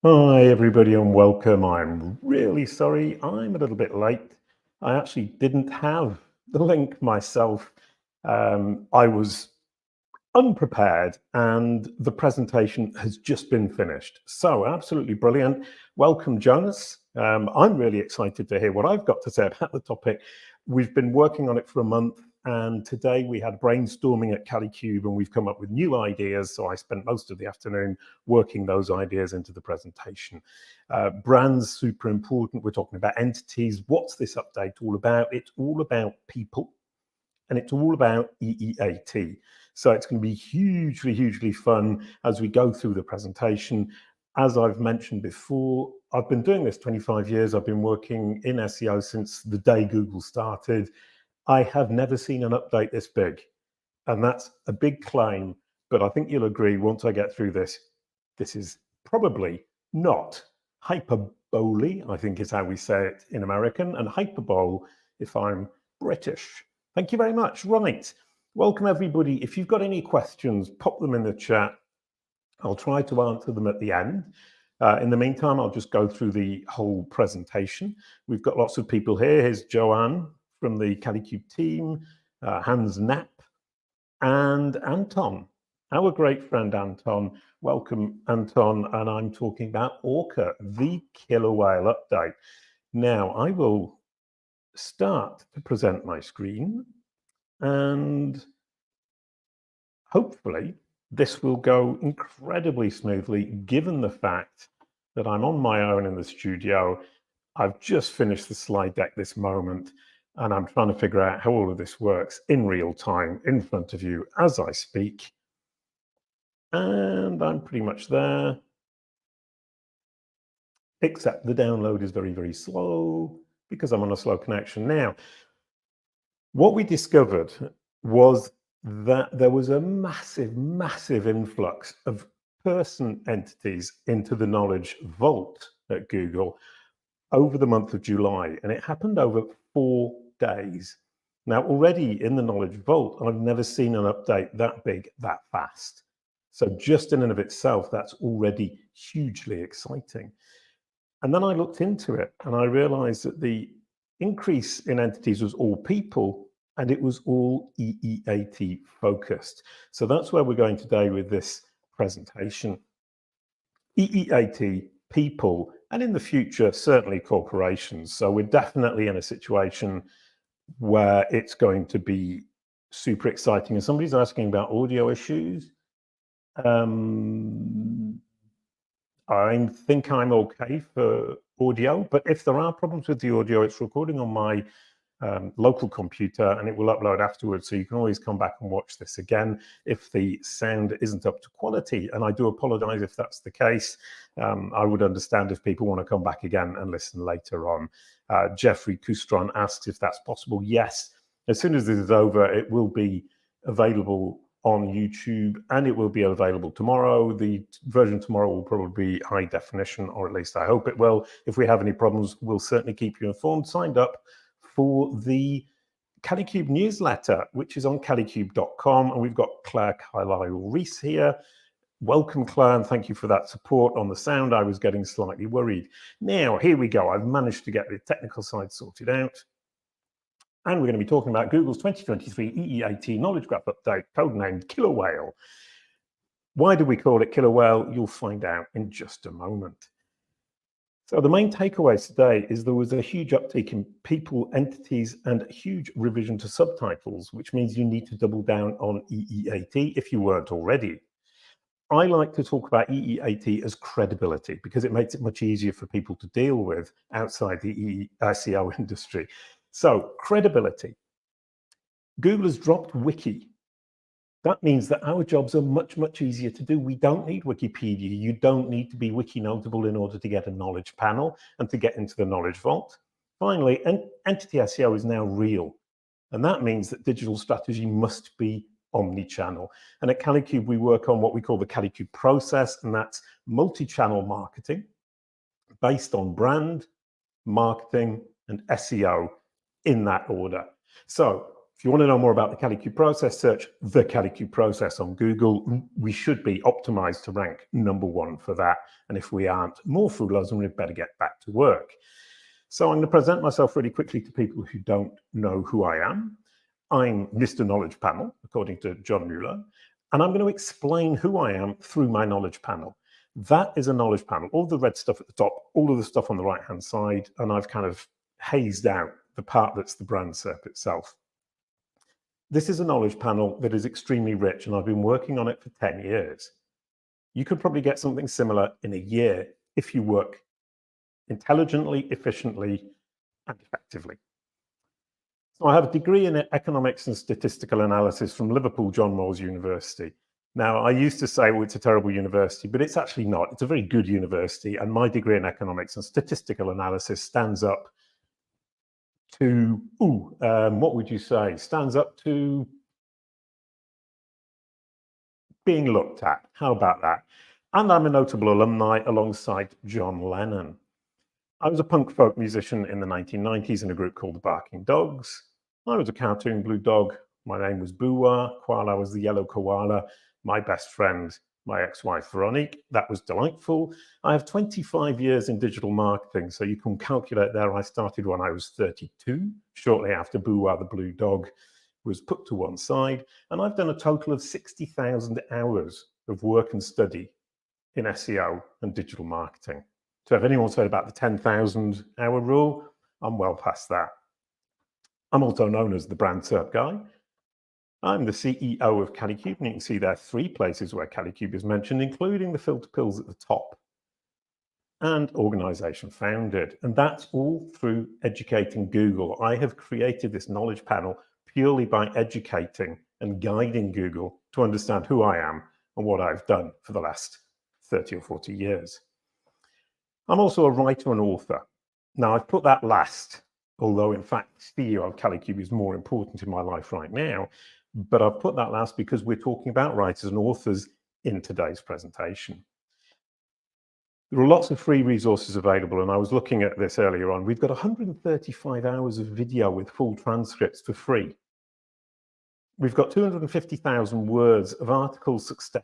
Hi, everybody, and welcome. I'm really sorry I'm a little bit late. I actually didn't have the link myself. I was unprepared, and the presentation has just been finished. So, absolutely brilliant. Welcome, Jonas. I'm really excited to hear what I've got to say about the topic. We've been working on it for a month, and today we had brainstorming at Kalicube, and we've come up with new ideas. So I spent most of the afternoon working those ideas into the presentation. Brands, super important. We're talking about entities. What's this update all about? It's all about people, and it's all about EEAT. So it's going to be hugely, hugely fun as we go through the presentation. As I've mentioned before, I've been doing this 25 years. I've been working in SEO since the day Google started. I have never seen an update this big, and that's a big claim, but I think you'll agree once I get through this, this is probably not hyperbole, I think is how we say it in American, and hyperbole if I'm British. Thank you very much. Right, welcome everybody. If you've got any questions, pop them in the chat. I'll try to answer them at the end. In the meantime, I'll just go through the whole presentation. We've got lots of people here. Here's Joanne from the Kalicube team, Hans Knapp, and Anton, our great friend Anton. Welcome, Anton, and I'm talking about Orca, the killer whale update. Now, I will start to present my screen, and hopefully this will go incredibly smoothly, given the fact that I'm on my own in the studio. I've just finished the slide deck this moment, and I'm trying to figure out how all of this works in real time in front of you as I speak. And I'm pretty much there, except the download is very, very slow because I'm on a slow connection. Now, what we discovered was that there was a massive, massive influx of person entities into the knowledge vault at Google over the month of July, and it happened over 4 days. Now, already in the knowledge vault, I've never seen an update that big, that fast. So just in and of itself, that's already hugely exciting. And then I looked into it and I realized that the increase in entities was all people, and it was all EEAT focused. So that's where we're going today with this presentation. EEAT, people, and in the future, certainly corporations. So we're definitely in a situation where it's going to be super exciting. And somebody's asking about audio issues. I think I'm okay for audio, but if there are problems with the audio, it's recording on my local computer and it will upload afterwards. So you can always come back and watch this again if the sound isn't up to quality. And I do apologize if that's the case. I would understand if people want to come back again and listen later on. Jeffrey Kustron asks if that's possible. Yes, as soon as this is over, it will be available on YouTube, and it will be available tomorrow. The version tomorrow will probably be high definition, or at least I hope it will. If we have any problems, we'll certainly keep you informed. Signed up for the Kalicube newsletter, which is on kalicube.com, and we've got Claire Carlisle-Reese here. Welcome, Claire, and thank you for that support on the sound. I was getting slightly worried. Now, here we go. I've managed to get the technical side sorted out. And we're going to be talking about Google's 2023 EEAT Knowledge Graph Update, codenamed Killer Whale. Why do we call it Killer Whale? You'll find out in just a moment. So the main takeaways today is there was a huge uptake in people, entities, and a huge revision to subtitles, which means you need to double down on EEAT if you weren't already. I like to talk about EEAT as credibility because it makes it much easier for people to deal with outside the SEO industry. So, credibility. Google has dropped Wiki. That means that our jobs are much, much easier to do. We don't need Wikipedia. You don't need to be Wiki notable in order to get a knowledge panel and to get into the knowledge vault. Finally, entity SEO is now real. And that means that digital strategy must be omni-channel. And at Kalicube, we work on what we call the Kalicube process, and that's multi-channel marketing based on brand, marketing, and SEO in that order. So If you want to know more about the Kalicube process, search the Kalicube process on Google. We should be optimized to rank #1 for that. And if we aren't, more fools, and we'd better get back to work. So I'm going to present myself really quickly to people who don't know who I am. I'm Mr. Knowledge Panel, according to John Mueller, and I'm going to explain who I am through my knowledge panel. That is a knowledge panel, all the red stuff at the top, all of the stuff on the right-hand side, and I've kind of hazed out the part that's the brand SERP itself. This is a knowledge panel that is extremely rich, and I've been working on it for 10 years. You could probably get something similar in a year if you work intelligently, efficiently, and effectively. So I have a degree in economics and statistical analysis from Liverpool John Moores University. Now, I used to say, well, it's a terrible university, but it's actually not. It's a very good university, and my degree in economics and statistical analysis stands up to, what would you say? Stands up to being looked at. How about that? And I'm a notable alumni alongside John Lennon. I was a punk folk musician in the 1990s in a group called the Barking Dogs. I was a cartoon blue dog. My name was Boo-Wah. Koala was the yellow koala. My best friend, my ex-wife, Veronique. That was delightful. I have 25 years in digital marketing, so you can calculate there. I started when I was 32, shortly after Boo-Wah the blue dog was put to one side. And I've done a total of 60,000 hours of work and study in SEO and digital marketing. So if anyone's heard about the 10,000 hour rule, I'm well past that. I'm also known as the brand SERP guy. I'm the CEO of Kalicube, and you can see there are 3 places where Kalicube is mentioned, including the filter pills at the top, and organization founded. And that's all through educating Google. I have created this knowledge panel purely by educating and guiding Google to understand who I am and what I've done for the last 30 or 40 years. I'm also a writer and author. Now, I've put that last, although in fact, CEO of Kalicube is more important in my life right now. But I've put that last because we're talking about writers and authors in today's presentation. There are lots of free resources available, and I was looking at this earlier on. We've got 135 hours of video with full transcripts for free. We've got 250,000 words of articles, success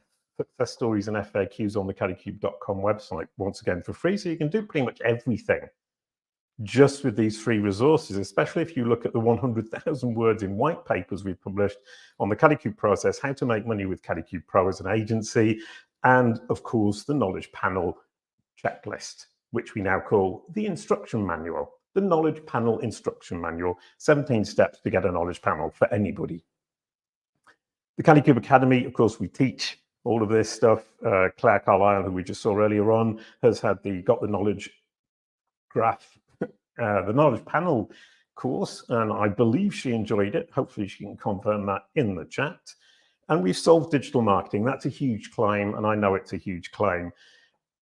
stories, and FAQs on the kalicube.com website, once again for free, so you can do pretty much everything just with these free resources, especially if you look at the 100,000 words in white papers we've published on the Kalicube process, how to make money with Kalicube Pro as an agency, and of course the knowledge panel checklist, which we now call the instruction manual, the knowledge panel instruction manual, 17 steps to get a knowledge panel for anybody. The Kalicube Academy, of course, we teach all of this stuff. Claire Carlisle, who we just saw earlier on, has had got the knowledge graph, the knowledge panel course, and I believe she enjoyed it. Hopefully she can confirm that in the chat. And we've solved digital marketing. That's a huge claim, and I know it's a huge claim.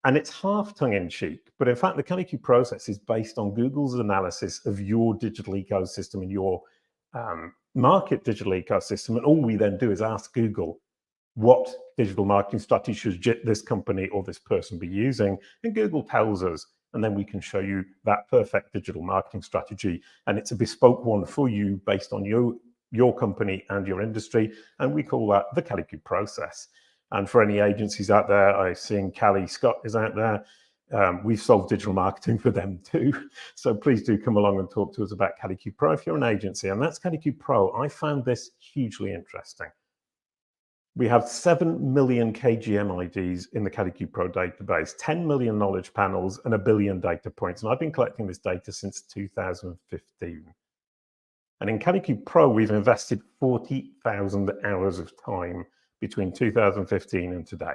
And it's half tongue-in-cheek, but in fact, the Kalicube process is based on Google's analysis of your digital ecosystem and your market digital ecosystem. And all we then do is ask Google, what digital marketing strategy should this company or this person be using? And Google tells us, and then we can show you that perfect digital marketing strategy. And it's a bespoke one for you based on your company and your industry. And we call that the Kalicube process. And for any agencies out there, I've seen Callie Scott is out there. We've solved digital marketing for them too. So please do come along and talk to us about Kalicube Pro if you're an agency. And that's Kalicube Pro. I found this hugely interesting. We have 7 million kgmIDs in the Kalicube Pro database, 10 million knowledge panels, and 1 billion data points. And I've been collecting this data since 2015. And in Kalicube Pro, we've invested 40,000 hours of time between 2015 and today.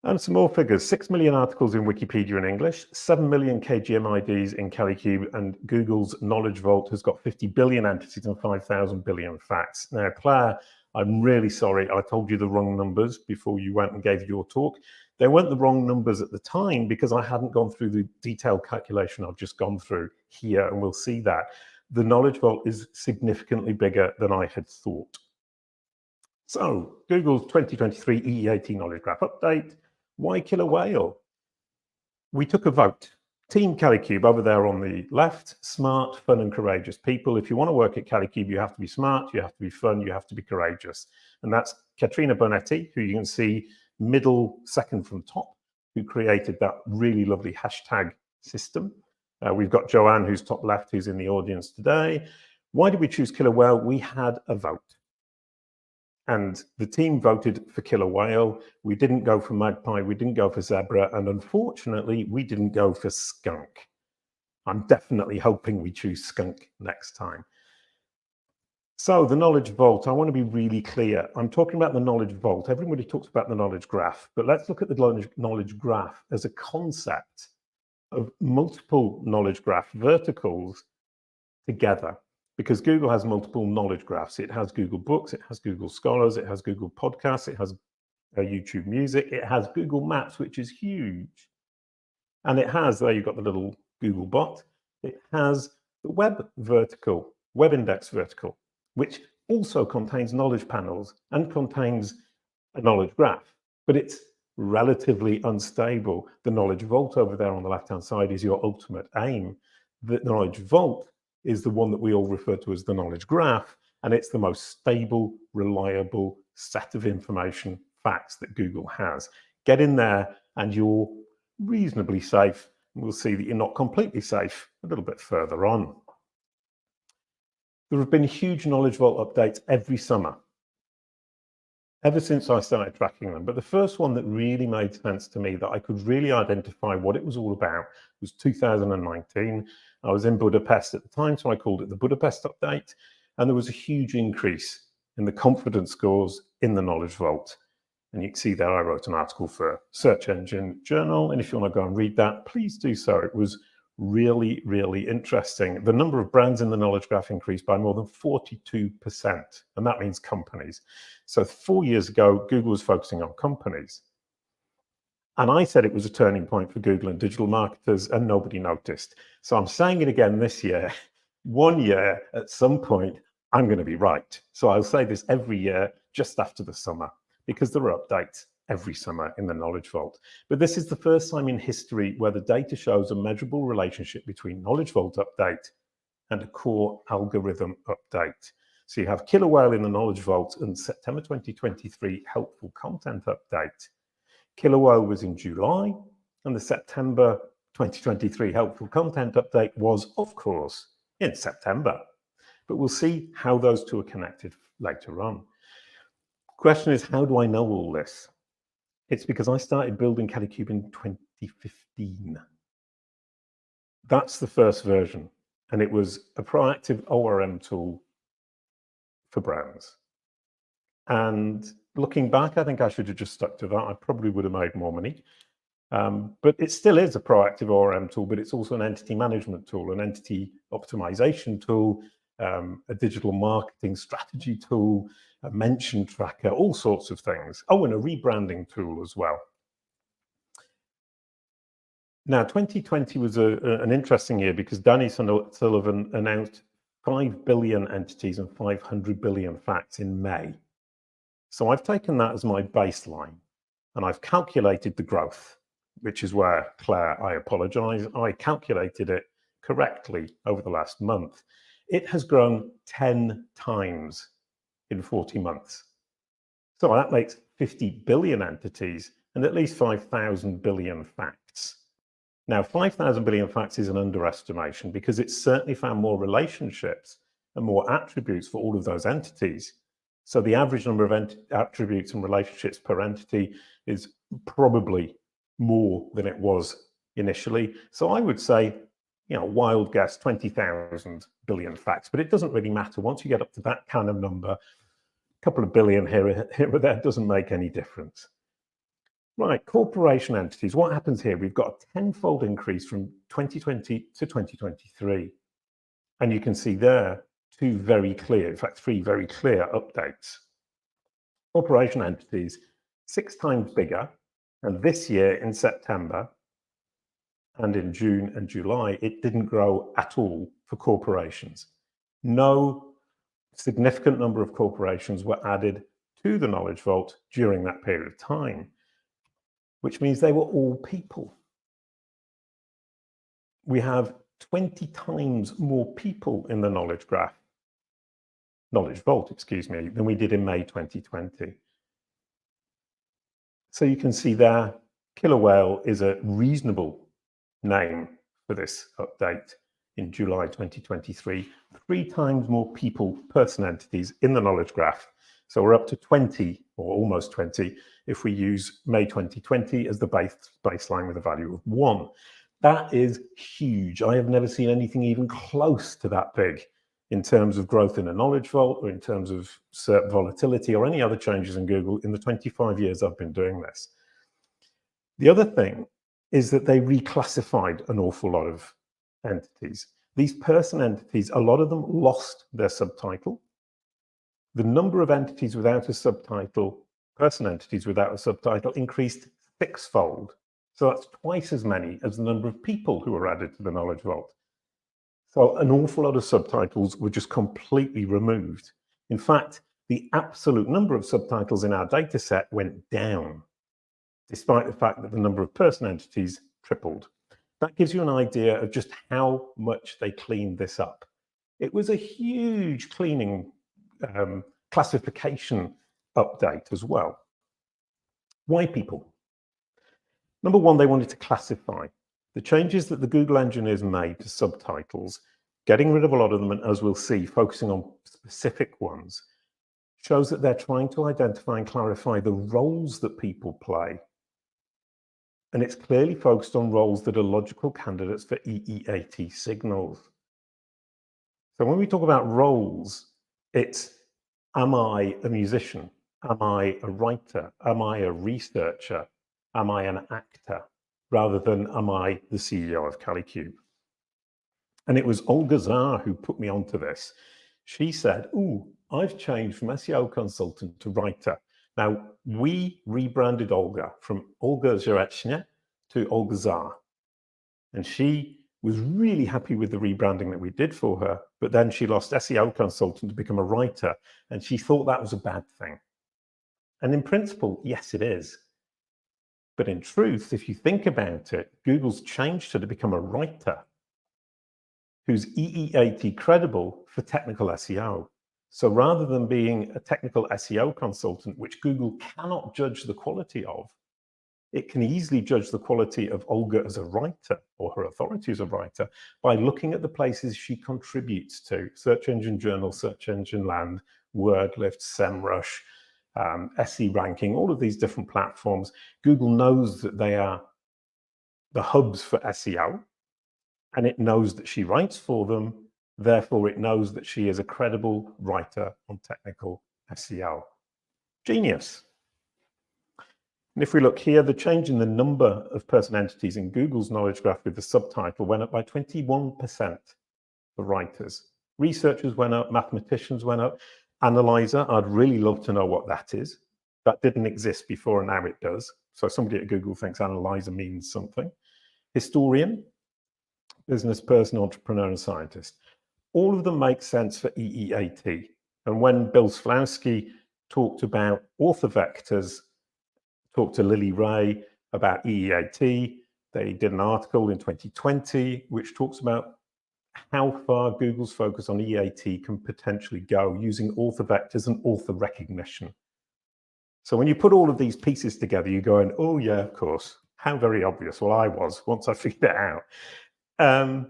And some more figures, 6 million articles in Wikipedia in English, 7 million kgmIDs in Kalicube, and Google's Knowledge Vault has got 50 billion entities and 5,000 billion facts. Now, Claire, I'm really sorry, I told you the wrong numbers before you went and gave your talk. They weren't the wrong numbers at the time because I hadn't gone through the detailed calculation I've just gone through here, and we'll see that. The Knowledge Vault is significantly bigger than I had thought. So, Google's 2023 EE18 Knowledge Graph Update. Why Killer Whale? We took a vote. Team Kalicube over there on the left, smart, fun, and courageous people. If you want to work at Kalicube, you have to be smart, you have to be fun, you have to be courageous. And that's Katrina Bonetti, who you can see middle second from top, who created that really lovely hashtag system. We've got Joanne, who's top left, who's in the audience today. Why did we choose Killer Whale? We had a vote. And the team voted for Killer Whale. We didn't go for Magpie, we didn't go for Zebra, and unfortunately, we didn't go for Skunk. I'm definitely hoping we choose Skunk next time. So the knowledge vault, I want to be really clear. I'm talking about the knowledge vault. Everybody talks about the knowledge graph, but let's look at the knowledge graph as a concept of multiple knowledge graph verticals together. Because Google has multiple knowledge graphs. It has Google Books, it has Google Scholars, it has Google Podcasts, it has YouTube Music, it has Google Maps, which is huge. And it has, there you've got the little Google bot, it has the web vertical, web index vertical, which also contains knowledge panels and contains a knowledge graph, but it's relatively unstable. The knowledge vault over there on the left-hand side is your ultimate aim. The knowledge vault is the one that we all refer to as the knowledge graph, and it's the most stable, reliable set of information, facts that Google has. Get in there and you're reasonably safe. We'll see that you're not completely safe a little bit further on. There have been huge knowledge vault updates every summer, ever since I started tracking them. But the first one that really made sense to me, that I could really identify what it was all about, was 2019. I was in Budapest at the time, so I called it the Budapest update. And there was a huge increase in the confidence scores in the knowledge vault. And you can see there I wrote an article for Search Engine Journal. And if you want to go and read that, please do so. It was really, really interesting. The number of brands in the knowledge graph increased by more than 42%. And that means companies. So 4 years ago, Google was focusing on companies. And I said it was a turning point for Google and digital marketers, and nobody noticed. So I'm saying it again this year. 1 year, at some point, I'm going to be right. So I'll say this every year, just after the summer, because there are updates every summer in the knowledge vault. But this is the first time in history where the data shows a measurable relationship between knowledge vault update and a core algorithm update. So you have Killer Whale in the knowledge vault and September 2023 helpful content update. Killer Whale was in July, and the September 2023 helpful content update was, of course, in September. But we'll see how those two are connected later on. Question is, how do I know all this? It's because I started building Kalicube in 2015. That's the first version, and it was a proactive ORM tool for brands. And looking back, I think I should have just stuck to that. I probably would have made more money. But it still is a proactive ORM tool, but it's also an entity management tool, an entity optimization tool, a digital marketing strategy tool, a mention tracker, all sorts of things. Oh, and a rebranding tool as well. Now, 2020 was an interesting year because Danny Sullivan announced 5 billion entities and 500 billion facts in May. So I've taken that as my baseline, and I've calculated the growth, which is where, Claire, I apologize, I calculated it correctly over the last month. It has grown 10 times in 40 months. So that makes 50 billion entities and at least 5,000 billion facts. Now, 5,000 billion facts is an underestimation because it's certainly found more relationships and more attributes for all of those entities. So the average number of attributes and relationships per entity is probably more than it was initially. So I would say, you know, wild guess, 20,000 billion facts, but it doesn't really matter. Once you get up to that kind of number, a couple of billion here or there doesn't make any difference. Right, corporation entities, what happens here? We've got a 10-fold increase from 2020 to 2023. And you can see there, two very clear, in fact, three very clear updates. Corporation entities, 6 times bigger. And this year in September and in June and July, it didn't grow at all for corporations. No significant number of corporations were added to the knowledge vault during that period of time, which means they were all people. we have 20 times more people in the knowledge vault, excuse me, than we did in May 2020. So you can see there, killer whale is a reasonable name for this update in July 2023. 3 times more people, person entities in the knowledge graph. So we're up to 20 or almost 20 if we use May 2020 as the baseline with a value of 1. That is huge. I have never seen anything even close to that big in terms of growth in a knowledge vault or in terms of SERP volatility or any other changes in Google in the 25 years I've been doing this. The other thing is that they reclassified an awful lot of entities. These person entities, a lot of them lost their subtitle. The number of entities without a subtitle, person entities without a subtitle, increased 6-fold. So that's twice as many as the number of people who were added to the knowledge vault. So an awful lot of subtitles were just completely removed. In fact, the absolute number of subtitles in our data set went down, despite the fact that the number of person entities tripled. That gives you an idea of just how much they cleaned this up. It was a huge cleaning classification update as well. Why people? Number one, they wanted to classify. The changes that the Google engineers made to subtitles, getting rid of a lot of them, and as we'll see, focusing on specific ones, shows that they're trying to identify and clarify the roles that people play. And it's clearly focused on roles that are logical candidates for EEAT signals. So when we talk about roles, it's, am I a musician? Am I a writer? Am I a researcher? Am I an actor? Rather than, am I the CEO of Kalicube? And it was Olga Zarr who put me onto this. She said, ooh, I've changed from SEO consultant to writer. Now, we rebranded Olga from Olga Zarecznia to Olga Zarr. And she was really happy with the rebranding that we did for her, but then she lost SEO consultant to become a writer, and she thought that was a bad thing. And in principle, yes, it is. But in truth, if you think about it, Google's changed her to become a writer who's EEAT credible for technical SEO. So rather than being a technical SEO consultant, which Google cannot judge the quality of, it can easily judge the quality of Olga as a writer or her authority as a writer by looking at the places she contributes to: Search Engine Journal, Search Engine Land, WordLift, SEMrush, SE Ranking, all of these different platforms. Google knows that they are the hubs for SEO, and it knows that she writes for them. Therefore, it knows that she is a credible writer on technical SEO. Genius. And if we look here, the change in the number of person entities in Google's knowledge graph with the subtitle went up by 21% for writers. Researchers went up, mathematicians went up. Analyzer, I'd really love to know what that is. That didn't exist before, and now it does. So somebody at Google thinks analyzer means something. Historian, business person, entrepreneur, and scientist. All of them make sense for EEAT. And when Bill Slawski talked about author vectors, talked to Lily Ray about EEAT, they did an article in 2020 which talks about how far Google's focus on EAT can potentially go using author vectors and author recognition. So when you put all of these pieces together, you're going, oh yeah, of course. How very obvious. Well, I was, once I figured it out. And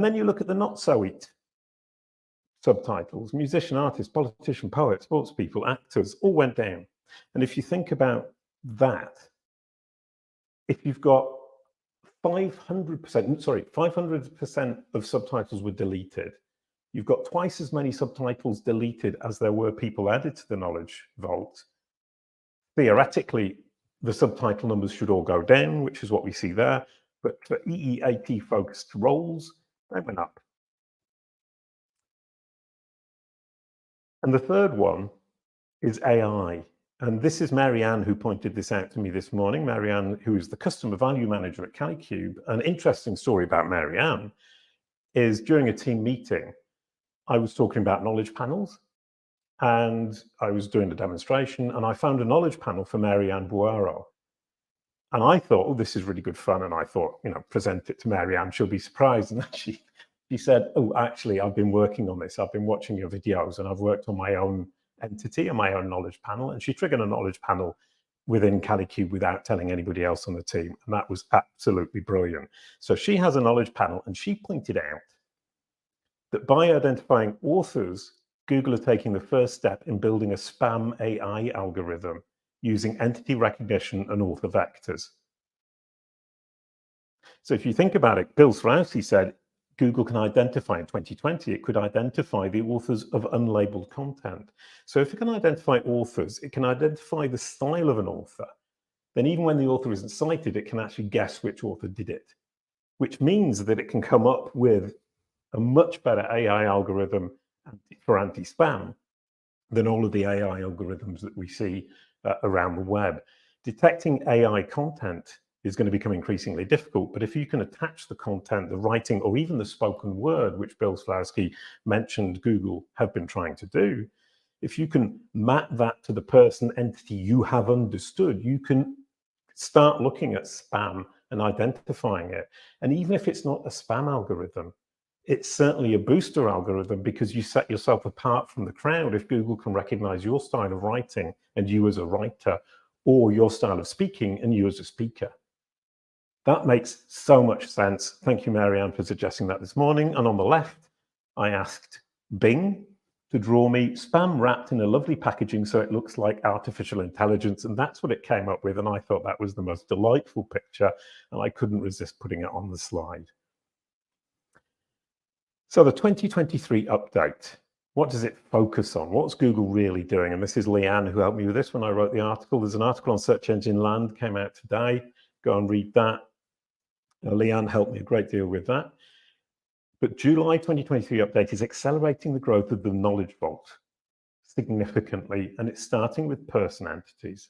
then you look at the not so it subtitles: musician, artist, politician, poet, sports people, actors, all went down. And if you think about that, if you've got 500% of subtitles were deleted, you've got twice as many subtitles deleted as there were people added to the knowledge vault. Theoretically, the subtitle numbers should all go down, which is what we see there. But for EEAT-focused roles, they went up. And the third one is AI. And this is Marianne who pointed this out to me this morning. Marianne, who is the customer value manager at Kalicube. An interesting story about Marianne is during a team meeting, I was talking about knowledge panels, and I was doing a demonstration, and I found a knowledge panel for Marianne Buaro. And I thought, oh, this is really good fun. And I thought, present it to Marianne, she'll be surprised. And she said, oh, actually, I've been working on this. I've been watching your videos and I've worked on my own entity and my own knowledge panel. And she triggered a knowledge panel within Kalicube without telling anybody else on the team. And that was absolutely brilliant. So she has a knowledge panel and she pointed out that by identifying authors, Google is taking the first step in building a spam AI algorithm using entity recognition and author vectors. So if you think about it, Bill Srousey said Google can identify in 2020, it could identify the authors of unlabeled content. So if it can identify authors, it can identify the style of an author. Then even when the author isn't cited, it can actually guess which author did it, which means that it can come up with a much better AI algorithm for anti-spam than all of the AI algorithms that we see around the web. Detecting AI content is going to become increasingly difficult, but if you can attach the content, the writing, or even the spoken word, which Bill Slawski mentioned Google have been trying to do, if you can map that to the person entity you have understood, you can start looking at spam and identifying it. And even if it's not a spam algorithm, it's certainly a booster algorithm, because you set yourself apart from the crowd if Google can recognize your style of writing and you as a writer, or your style of speaking and you as a speaker. That makes so much sense. Thank you, Marianne, for suggesting that this morning. And on the left, I asked Bing to draw me spam wrapped in a lovely packaging so it looks like artificial intelligence. And that's what it came up with. And I thought that was the most delightful picture, and I couldn't resist putting it on the slide. So the 2023 update, what does it focus on? What's Google really doing? And this is Leanne who helped me with this when I wrote the article. There's an article on Search Engine Land, came out today. Go and read that. Leanne helped me a great deal with that. But July 2023 update is accelerating the growth of the Knowledge Vault significantly, and it's starting with person entities.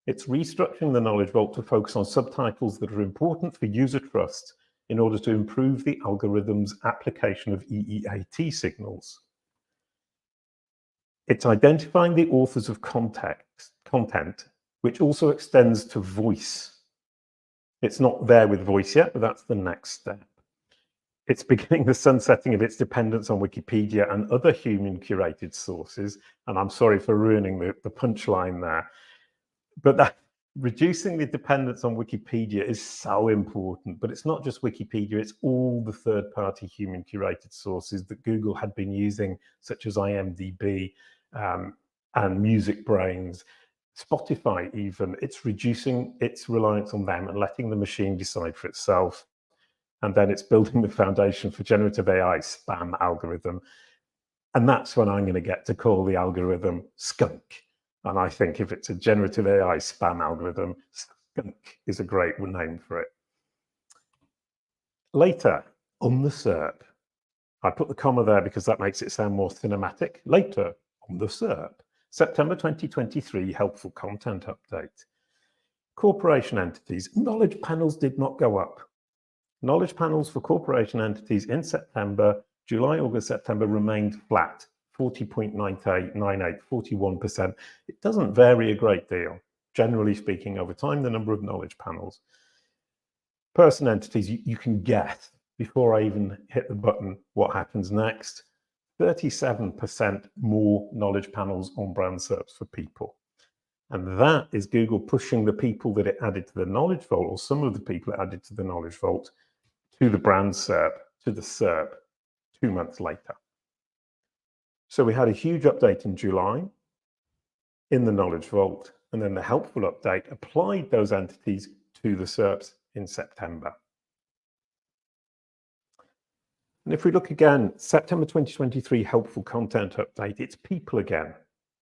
It's restructuring the Knowledge Vault to focus on subtitles that are important for user trust in order to improve the algorithm's application of EEAT signals. It's identifying the authors of content, which also extends to voice. It's not there with voice yet, but that's the next step. It's beginning the sunsetting of its dependence on Wikipedia and other human-curated sources. And I'm sorry for ruining the punchline there. But that reducing the dependence on Wikipedia is so important. But it's not just Wikipedia, it's all the third-party human-curated sources that Google had been using, such as IMDb and MusicBrainz. Spotify even, it's reducing its reliance on them and letting the machine decide for itself. And then it's building the foundation for generative AI spam algorithm. And that's when I'm going to get to call the algorithm Skunk. And I think if it's a generative AI spam algorithm, Skunk is a great name for it. Later, on the SERP. I put the comma there because that makes it sound more cinematic. Later, on the SERP. September 2023 helpful content update. Corporation entities. Knowledge panels did not go up. Knowledge panels for corporation entities in September, July, August, September remained flat, 40.98, 41%. It doesn't vary a great deal, generally speaking, over time, the number of knowledge panels. Person entities, you can guess before I even hit the button what happens next. 37% more knowledge panels on brand SERPs for people. And that is Google pushing the people that it added to the Knowledge Vault, or some of the people it added to the Knowledge Vault, to the brand SERP, to the SERP 2 months later. So we had a huge update in July in the Knowledge Vault, and then the helpful update applied those entities to the SERPs in September. And if we look again, September 2023 helpful content update, it's people again,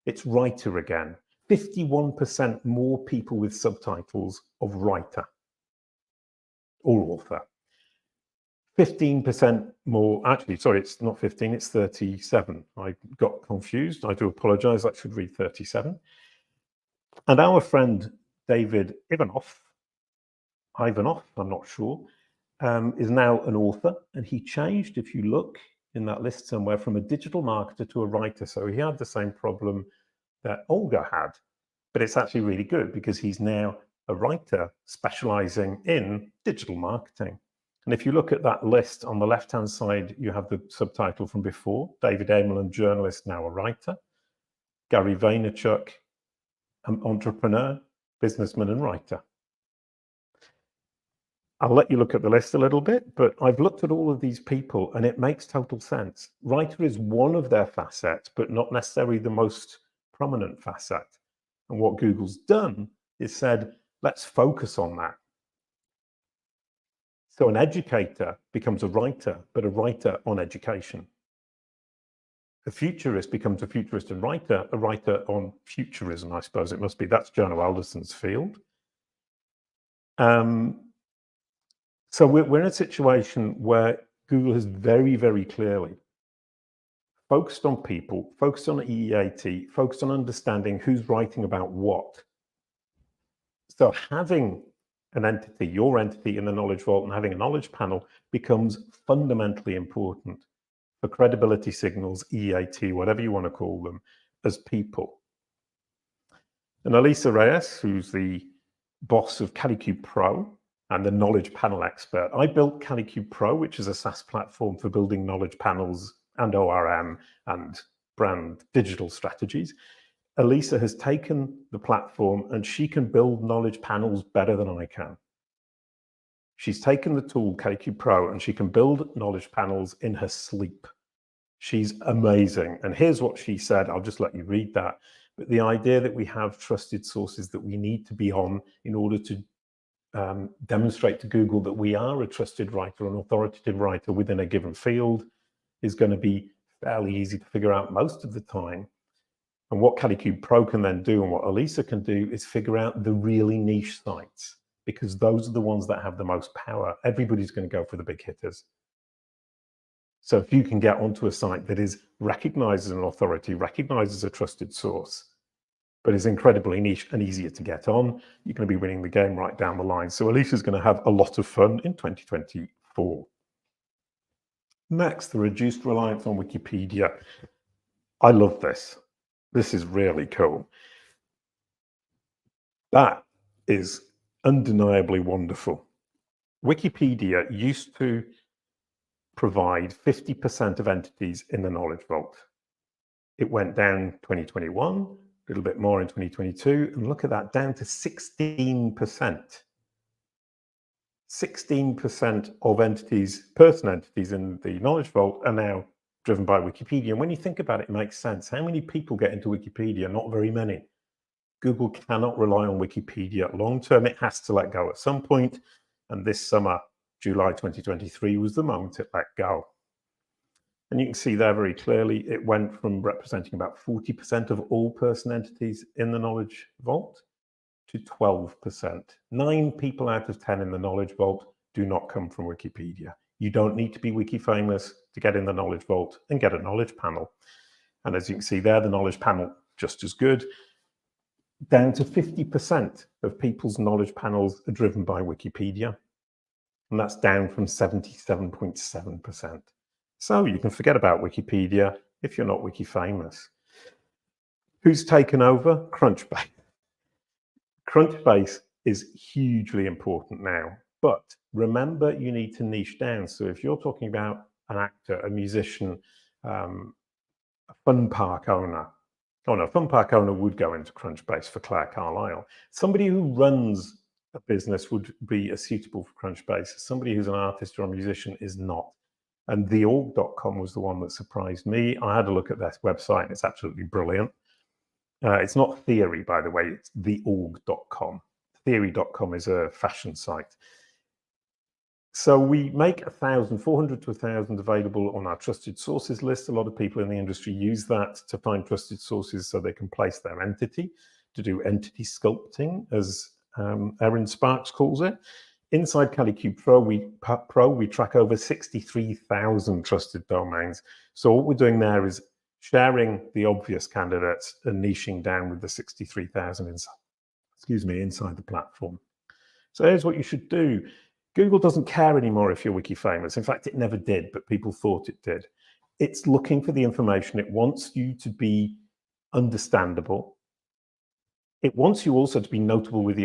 it's writer again. 51% more people with subtitles of writer or author. 15% more, actually, sorry, it's not 15, it's 37. I got confused, I do apologize, that should read 37. And our friend David Ivanov, I'm not sure, is now an author, and he changed, if you look in that list somewhere, from a digital marketer to a writer. So he had the same problem that Olga had, but it's actually really good because he's now a writer specializing in digital marketing. And if you look at that list on the left-hand side, you have the subtitle from before. David Amelin, journalist, now a writer. Gary Vaynerchuk, an entrepreneur, businessman, and writer. I'll let you look at the list a little bit, but I've looked at all of these people and it makes total sense. Writer is one of their facets, but not necessarily the most prominent facet. And what Google's done is said, let's focus on that. So an educator becomes a writer, but a writer on education. A futurist becomes a futurist and writer, a writer on futurism, I suppose it must be. That's Jono Alderson's field. So we're in a situation where Google has very, very clearly focused on people, focused on EEAT, focused on understanding who's writing about what. So having an entity, your entity in the Knowledge Vault, and having a knowledge panel becomes fundamentally important for credibility signals, EEAT, whatever you want to call them, as people. And Elisa Reyes, who's the boss of Kalicube Pro and the knowledge panel expert. I built Kalicube Pro, which is a SaaS platform for building knowledge panels and ORM and brand digital strategies. Elisa has taken the platform and she can build knowledge panels better than I can. She's taken the tool Kalicube Pro and she can build knowledge panels in her sleep. She's amazing. And here's what she said. I'll just let you read that. But the idea that we have trusted sources that we need to be on in order to demonstrate to Google that we are a trusted writer, an authoritative writer within a given field is going to be fairly easy to figure out most of the time. And what Kalicube Pro can then do and what Elisa can do is figure out the really niche sites, because those are the ones that have the most power. Everybody's going to go for the big hitters. So if you can get onto a site that is recognized as an authority, recognized as a trusted source, but is incredibly niche and easier to get on, you're going to be winning the game right down the line. So Elisa's going to have a lot of fun in 2024. Next, the reduced reliance on Wikipedia. I love this. This is really cool. That is undeniably wonderful. Wikipedia used to provide 50% of entities in the Knowledge Vault. It went down 2021, a little bit more in 2022, and look at that, down to 16%. 16% of entities, person entities in the Knowledge Vault are now driven by Wikipedia. And when you think about it, it makes sense. How many people get into Wikipedia? Not very many. Google cannot rely on Wikipedia long term. It has to let go at some point. And this summer, July 2023, was the moment it let go. And you can see there very clearly, it went from representing about 40% of all person entities in the Knowledge Vault to 12%. 9 people out of 10 in the Knowledge Vault do not come from Wikipedia. You don't need to be wiki famous to get in the Knowledge Vault and get a knowledge panel. And as you can see there, the knowledge panel, just as good. Down to 50% of people's knowledge panels are driven by Wikipedia. And that's down from 77.7%. So you can forget about Wikipedia if you're not wiki famous. Who's taken over? Crunchbase. Crunchbase is hugely important now, but remember you need to niche down. So if you're talking about an actor, a musician, a fun park owner, a fun park owner would go into Crunchbase for Claire Carlisle. Somebody who runs a business would be suitable for Crunchbase. Somebody who's an artist or a musician is not. And theorg.com was the one that surprised me. I had a look at their website and it's absolutely brilliant. It's not Theory, by the way, it's theorg.com. Theory.com is a fashion site. So we make 400 to 1,000 available on our trusted sources list. A lot of people in the industry use that to find trusted sources so they can place their entity, to do entity sculpting, as Erin Sparks calls it. Inside Kalicube Pro, we track over 63,000 trusted domains. So what we're doing there is sharing the obvious candidates and niching down with the 63,000 inside the platform. So here's what you should do. Google doesn't care anymore if you're wiki famous. In fact, it never did, but people thought it did. It's looking for the information. It wants you to be understandable. It wants you also to be notable within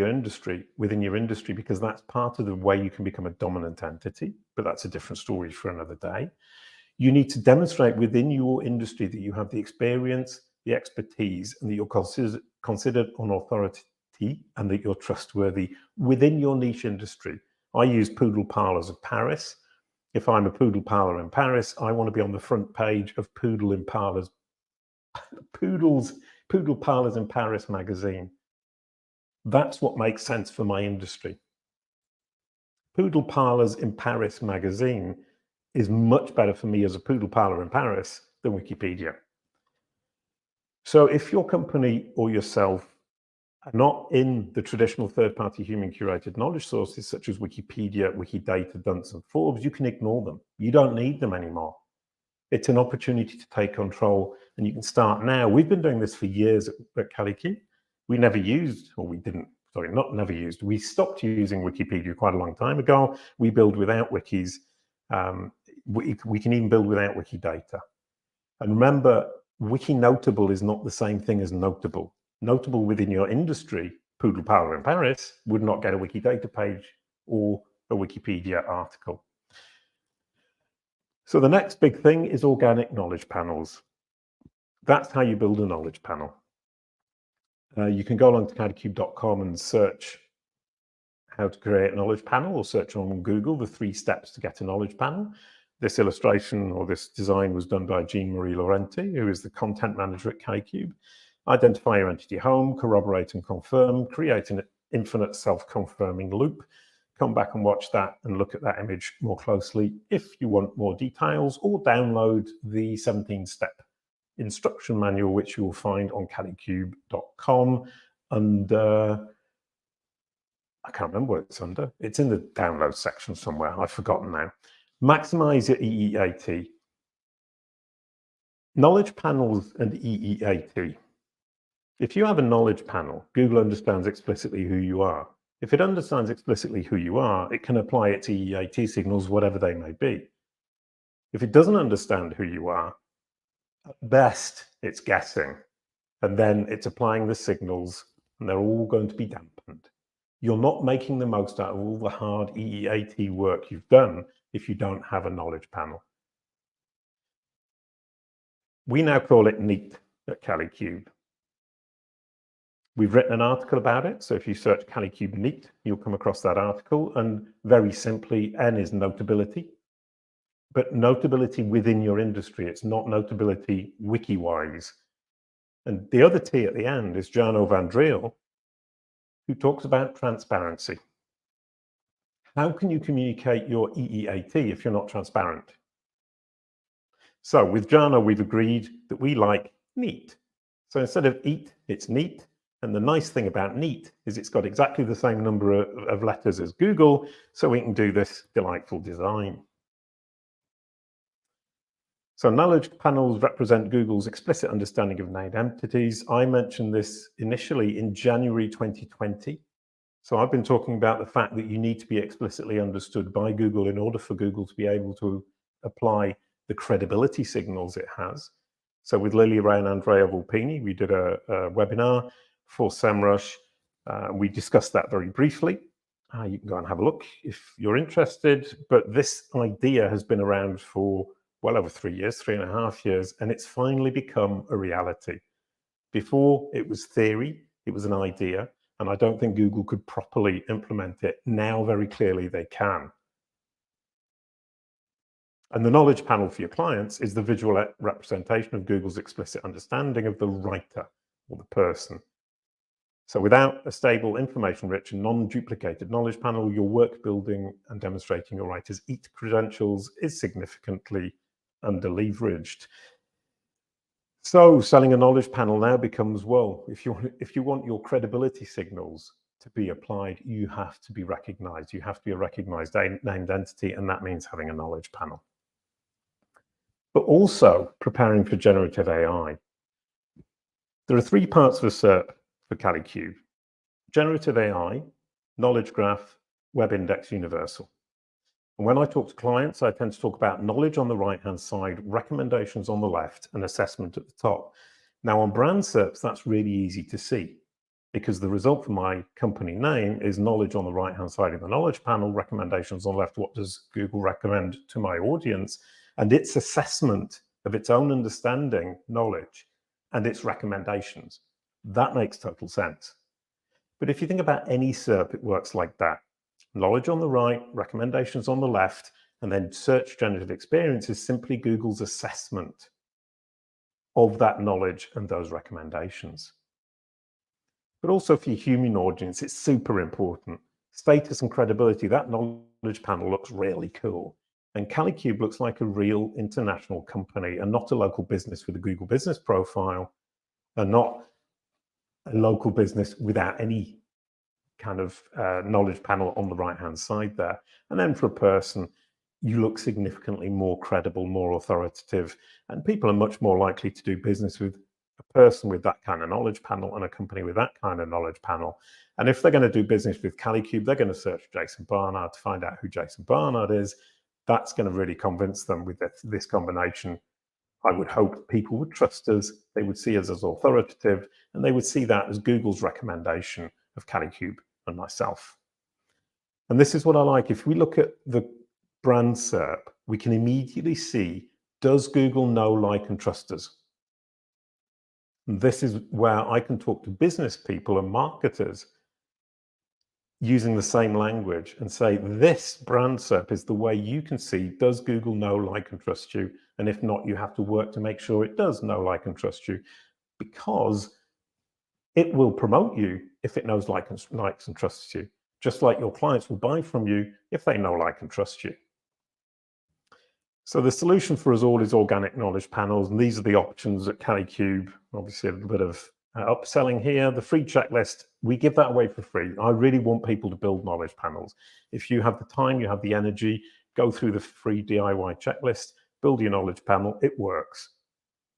your industry, because that's part of the way you can become a dominant entity, but that's a different story for another day. You need to demonstrate within your industry that you have the experience, the expertise, and that you're considered an authority and that you're trustworthy within your niche industry. I use Poodle Parlors of Paris. If I'm a poodle parlor in Paris, I want to be on the front page of Poodle Parlors in Paris magazine. That's what makes sense for my industry. Poodle Parlors in Paris magazine is much better for me as a poodle parlor in Paris than Wikipedia. So if your company or yourself are not in the traditional third-party human curated knowledge sources such as Wikipedia, Wikidata, Dunce, and Forbes, you can ignore them. You don't need them anymore. It's an opportunity to take control, and you can start now. We've been doing this for years at Kalicube. We never used, or we didn't, sorry, not never used. We stopped using Wikipedia quite a long time ago. We build without wikis. We can even build without Wikidata. And remember, wiki notable is not the same thing as notable. Notable within your industry, Poodle Parlor in Paris would not get a Wikidata page or a Wikipedia article. So the next big thing is organic knowledge panels. That's how you build a knowledge panel. You can go along to kalicube.com and search how to create a knowledge panel, or search on Google the 3 steps to get a knowledge panel. This illustration or this design was done by Jean-Marie Laurenti, who is the content manager at Kalicube. Identify your entity home, corroborate and confirm, create an infinite self-confirming loop. Come back and watch that and look at that image more closely if you want more details, or download the 17-step instruction manual, which you will find on kalicube.com. And I can't remember what it's under. It's in the download section somewhere. I've forgotten now. Maximize your EEAT. Knowledge panels and EEAT. If you have a knowledge panel, Google understands explicitly who you are. If it understands explicitly who you are, it can apply its EEAT signals, whatever they may be. If it doesn't understand who you are, at best, it's guessing. And then it's applying the signals, and they're all going to be dampened. You're not making the most out of all the hard EEAT work you've done if you don't have a knowledge panel. We now call it NEAT at Kalicube. We've written an article about it, so if you search Kalicube NEAT, you'll come across that article, and very simply, N is notability, but notability within your industry. It's not notability wiki-wise. And the other T at the end is Jarno van Driel, who talks about transparency. How can you communicate your EEAT if you're not transparent? So with Jarno, we've agreed that we like NEAT. So instead of EAT, it's NEAT. And the nice thing about NEAT is it's got exactly the same number of letters as Google, so we can do this delightful design. So knowledge panels represent Google's explicit understanding of named entities. I mentioned this initially in January 2020. So I've been talking about the fact that you need to be explicitly understood by Google in order for Google to be able to apply the credibility signals it has. So with Lily Ray and Andrea Volpini, we did a webinar for SEMrush. We discussed that very briefly. You can go and have a look if you're interested. But this idea has been around for well over 3 years, 3.5 years, and it's finally become a reality. Before, it was theory, it was an idea, and I don't think Google could properly implement it. Now, very clearly, they can. And the knowledge panel for your clients is the visual representation of Google's explicit understanding of the writer or the person. So without a stable, information-rich and non-duplicated knowledge panel, your work building and demonstrating your writer's EAT credentials is significantly under-leveraged. So selling a knowledge panel now becomes, well, if you want your credibility signals to be applied, you have to be recognized. You have to be a recognized named entity, and that means having a knowledge panel. But also preparing for generative AI. There are 3 parts of a SERP for Kalicube: generative AI, knowledge graph, web index universal. And when I talk to clients, I tend to talk about knowledge on the right-hand side, recommendations on the left, and assessment at the top. Now on brand SERPs, that's really easy to see. because the result for my company name is knowledge on the right-hand side of the knowledge panel, recommendations on the left. What does Google recommend to my audience? And its assessment of its own understanding, knowledge, and its recommendations. That makes total sense. But if you think about any SERP, it works like that. Knowledge on the right, recommendations on the left, and then search generative experience is simply Google's assessment of that knowledge and those recommendations. But also for your human audience, it's super important. Status and credibility, that knowledge panel looks really cool. And Kalicube looks like a real international company and not a local business with a Google business profile, and not a local business without any kind of knowledge panel on the right-hand side there. And then for a person, you look significantly more credible, more authoritative, and people are much more likely to do business with a person with that kind of knowledge panel and a company with that kind of knowledge panel. And if they're going to do business with Kalicube, they're going to search Jason Barnard to find out who Jason Barnard is. That's going to really convince them with this combination. I would hope people would trust us, they would see us as authoritative, and they would see that as Google's recommendation of Kalicube and myself. And this is what I like. If we look at the brand SERP, we can immediately see, does Google know, like, and trust us? And this is where I can talk to business people and marketers using the same language and say, this brand SERP is the way you can see, does Google know, like, and trust you? And if not, you have to work to make sure it does know, like, and trust you, because it will promote you if it knows, likes, and trusts you, just like your clients will buy from you if they know, like, and trust you. So the solution for us all is organic knowledge panels, and these are the options at Kalicube. Obviously, a little bit of upselling here. The free checklist, we give that away for free. I really want people to build knowledge panels. If you have the time, you have the energy, go through the free DIY checklist, build your knowledge panel. It works.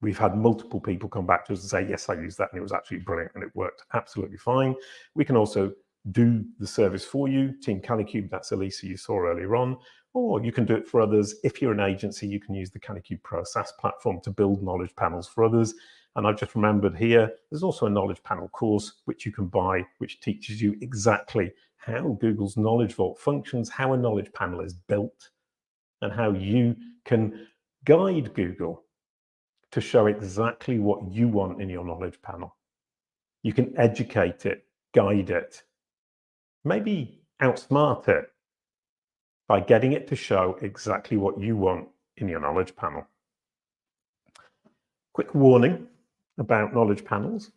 We've had multiple people come back to us and say, yes, I used that and it was absolutely brilliant and it worked absolutely fine. We can also do the service for you. Team Kalicube, that's Elisa you saw earlier on, or you can do it for others. If you're an agency, you can use the Kalicube Pro SaaS platform to build knowledge panels for others. And I've just remembered here, there's also a knowledge panel course which you can buy, which teaches you exactly how Google's Knowledge Vault functions, how a knowledge panel is built, and how you can guide Google to show exactly what you want in your knowledge panel. You can educate it, guide it, maybe outsmart it by getting it to show exactly what you want in your knowledge panel. Quick warning about knowledge panels.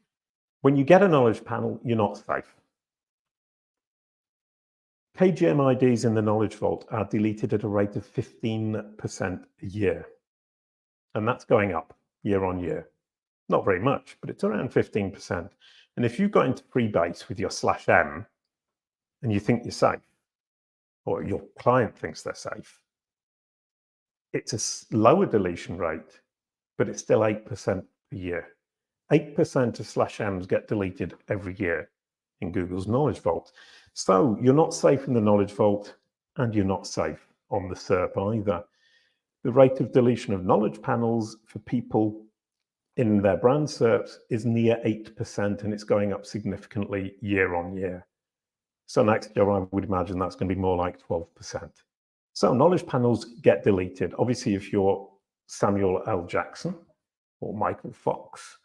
When you get a knowledge panel, you're not safe. kgmIDs in the Knowledge Vault are deleted at a rate of 15% a year. And that's going up year on year. Not very much, but it's around 15%. And if you got into Freebase with your /m and you think you're safe, or your client thinks they're safe, it's a lower deletion rate, but it's still 8% a year. 8% of /m's get deleted every year in Google's Knowledge Vault. So you're not safe in the Knowledge Vault, and you're not safe on the SERP either. The rate of deletion of knowledge panels for people in their brand SERPs is near 8%, and it's going up significantly year on year. So next year, I would imagine that's going to be more like 12%. So knowledge panels get deleted. Obviously, if you're Samuel L. Jackson or Michael Fox,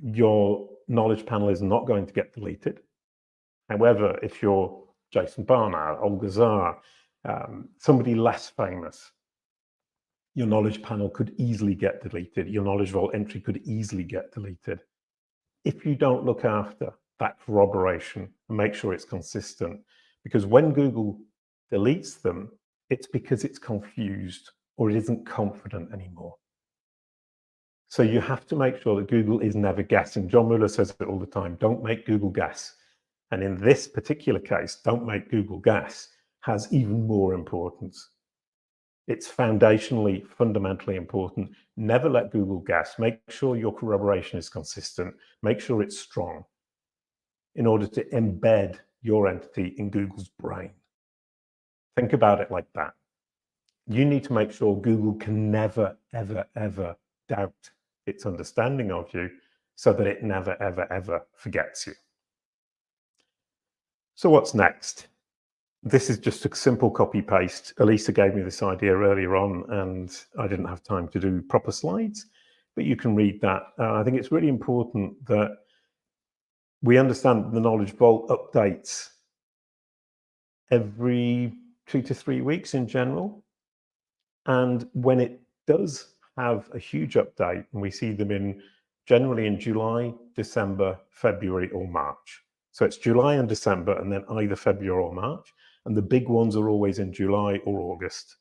your knowledge panel is not going to get deleted. However, if you're Jason Barnard, Olga Zarr, somebody less famous, your knowledge panel could easily get deleted. Your knowledge vault entry could easily get deleted. If you don't look after that corroboration and make sure it's consistent, because when Google deletes them, it's because it's confused or it isn't confident anymore. So you have to make sure that Google is never guessing. John Mueller says it all the time, don't make Google guess. And in this particular case, don't make Google guess has even more importance. It's foundationally, fundamentally important. Never let Google guess. Make sure your corroboration is consistent. Make sure it's strong in order to embed your entity in Google's brain. Think about it like that. You need to make sure Google can never, ever, ever doubt its understanding of you. so that it never, ever, ever forgets you. So what's next? This is just a simple copy paste. Elisa gave me this idea earlier on and I didn't have time to do proper slides, but you can read that. I think it's really important that we understand the Knowledge Vault updates every 2 to 3 weeks in general. And when it does have a huge update, and we see them generally in July, December, February, or March. So it's July and December, and then either February or March. And the big ones are always in July or August.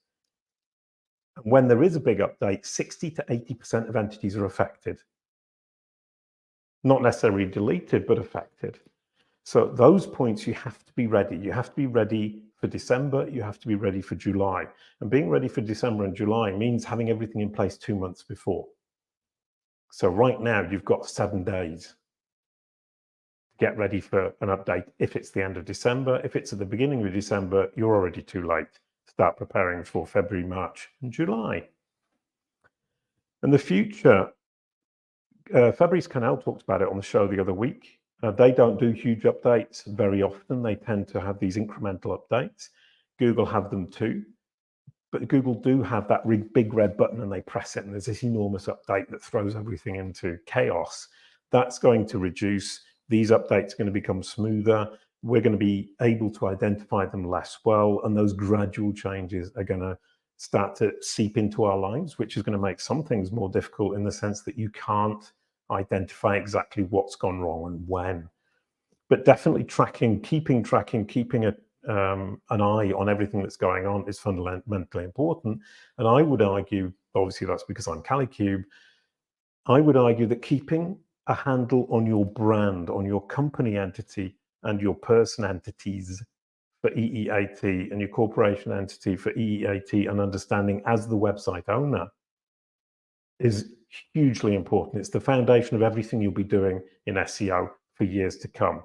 And when there is a big update, 60 to 80% of entities are affected. Not necessarily deleted, but affected. So at those points, you have to be ready. You have to be ready for December, you have to be ready for July. And being ready for December and July means having everything in place 2 months before. So right now, you've got 7 days to get ready for an update. If it's the end of December, if it's at the beginning of December, you're already too late. Start preparing for February, March, and July. And the future, Fabrice Canal talked about it on the show the other week. They don't do huge updates very often. They tend to have these incremental updates. Google have them too. But Google do have that big red button and they press it and there's this enormous update that throws everything into chaos. That's going to reduce. These updates are going to become smoother. We're going to be able to identify them less well. And those gradual changes are going to start to seep into our lives, which is going to make some things more difficult in the sense that you can't identify exactly what's gone wrong and when. But definitely keeping an eye on everything that's going on is fundamentally important. And I would argue, obviously that's because I'm Kalicube, I would argue that keeping a handle on your brand, on your company entity and your person entities for EEAT and your corporation entity for EEAT and understanding as the website owner is hugely important. It's the foundation of everything you'll be doing in SEO for years to come.